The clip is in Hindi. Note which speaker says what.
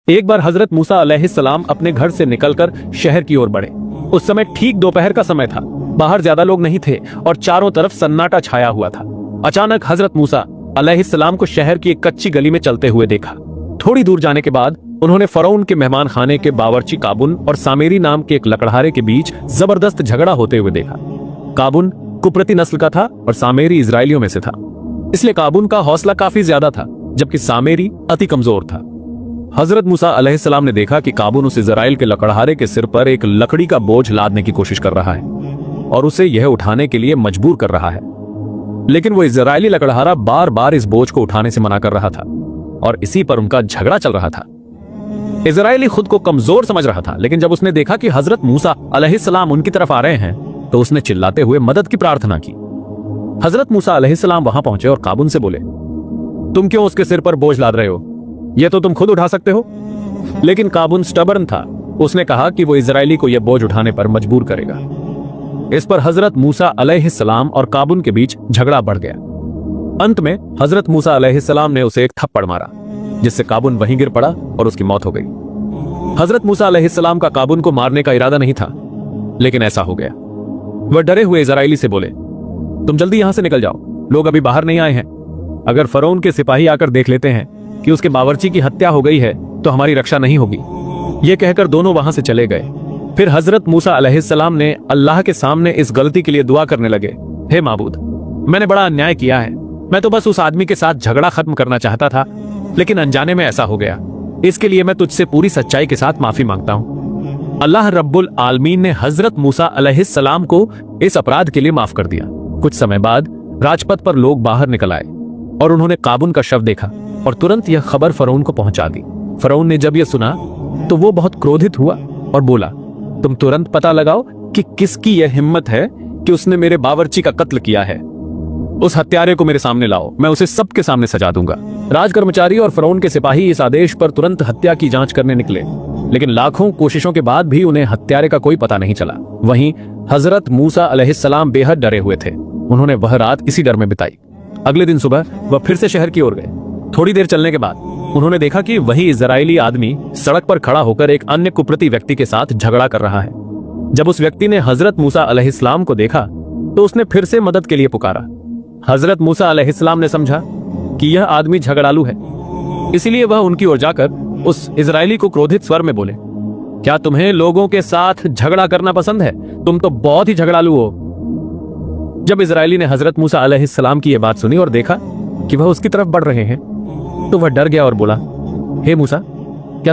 Speaker 1: एक बार हजरत मूसा अलैहिस्सलाम अपने घर से निकलकर शहर की ओर बढ़े। उस समय ठीक दोपहर का समय था। बाहर ज्यादा लोग नहीं थे और चारों तरफ सन्नाटा छाया हुआ था। अचानक हजरत मूसा अलैहिस्सलाम को शहर की एक कच्ची गली में चलते हुए देखा। थोड़ी दूर जाने के बाद उन्होंने फरौन के मेहमान खाने के बावर्ची काबुन और सामेरी नाम के एक लकड़हारे के बीच जबरदस्त झगड़ा होते हुए देखा। काबुन कुपरती नस्ल का था और सामेरी इजरायलियों में से था, इसलिए काबुन का हौसला काफी ज्यादा था, जबकि सामेरी अति कमजोर था। हजरत मूसा अलैहिस्सलाम ने देखा कि काबुन उस इजराइल के लकड़हारे के सिर पर एक लकड़ी का बोझ लादने की कोशिश कर रहा है और उसे यह उठाने के लिए मजबूर कर रहा है, लेकिन वो इजरायली लकड़हारा बार बार इस बोझ को उठाने से मना कर रहा था और इसी पर उनका झगड़ा चल रहा था। इजरायली खुद को कमजोर समझ रहा था, लेकिन जब उसने देखा कि हजरत मूसा अलैहिस्सलाम उनकी तरफ आ रहे हैं तो उसने चिल्लाते हुए मदद की प्रार्थना की। हजरत मूसा अलैहिस्सलाम वहां पहुंचे और काबुन से बोले, तुम क्यों उसके सिर पर बोझ लाद रहे हो? यह तो तुम खुद उठा सकते हो। लेकिन काबुन स्टबर्न था। उसने कहा कि वो इजरायली को यह बोझ उठाने पर मजबूर करेगा। इस पर हजरत मूसा अलैहिस्सलाम और काबुन के बीच झगड़ा बढ़ गया। अंत में हजरत मूसा अलैहिस्सलाम ने उसे एक थप्पड़ मारा, जिससे काबुन वहीं गिर पड़ा और उसकी मौत हो गई। हजरत मूसा अलैहिस्सलाम का काबुन को मारने का इरादा नहीं था, लेकिन ऐसा हो गया। वह डरे हुए इजरायली से बोले, तुम जल्दी यहां से निकल जाओ, लोग अभी बाहर नहीं आए हैं। अगर फरौन के सिपाही आकर देख लेते हैं कि उसके बावर्ची की हत्या हो गई है तो हमारी रक्षा नहीं होगी। यह कहकर दोनों वहां से चले गए। फिर हजरत मूसा अलैहिस्सलाम ने अल्लाह के सामने इस गलती के लिए दुआ करने लगे, हे माबूद, मैंने बड़ा अन्याय किया है। मैं तो बस उस आदमी के साथ झगड़ा खत्म करना चाहता था, लेकिन अनजाने में ऐसा हो गया। इसके लिए मैं तुझसे पूरी सच्चाई के साथ माफी मांगता हूं। अल्लाह रब्बुल आलमीन ने हजरत मूसा अलैहिस्सलाम को इस अपराध के लिए माफ कर दिया। कुछ समय बाद राजपथ पर लोग बाहर निकल आए और उन्होंने काबुन का शव देखा और तुरंत यह खबर फरौन को पहुंचा दी। फरौन ने जब यह सुना तो वो बहुत क्रोधित हुआ और बोला, तुम तुरंत पता लगाओ कि किसकी यह हिम्मत है कि उसने मेरे बावर्ची का कत्ल किया है। उस हत्यारे को मेरे सामने लाओ, मैं उसे सबके सामने सजा दूंगा। राजकर्मचारी और फरौन के सिपाही इस आदेश पर तुरंत हत्या की जांच करने निकले, लेकिन लाखों कोशिशों के बाद भी उन्हें हत्यारे का कोई पता नहीं चला। वहीं हजरत मूसा अलैहिस्सलाम बेहद डरे हुए थे। उन्होंने वह रात इसी डर में बिताई। अगले दिन सुबह वह फिर से शहर की ओर गए। थोड़ी देर चलने के बाद उन्होंने देखा कि वही इजरायली आदमी सड़क पर खड़ा होकर एक अन्य कुप्रती व्यक्ति के साथ झगड़ा कर रहा है। जब उस व्यक्ति ने हजरत मूसा अलैहिस्सलाम को देखा तो उसने फिर से मदद के लिए पुकारा। हजरत मूसा अलैहिस्सलाम ने समझा कि यह आदमी झगड़ालू है, इसीलिए वह उनकी ओर जाकर उस इजरायली को क्रोधित स्वर में बोले, क्या तुम्हें लोगों के साथ झगड़ा करना पसंद है? तुम तो बहुत ही झगड़ालू हो। जब इजरायली ने हजरत मूसा अलैहिस्सलाम की यह बात सुनी और देखा कि वह उसकी तरफ बढ़ रहे हैं तो वह डर गया और बोला, हे मूसा,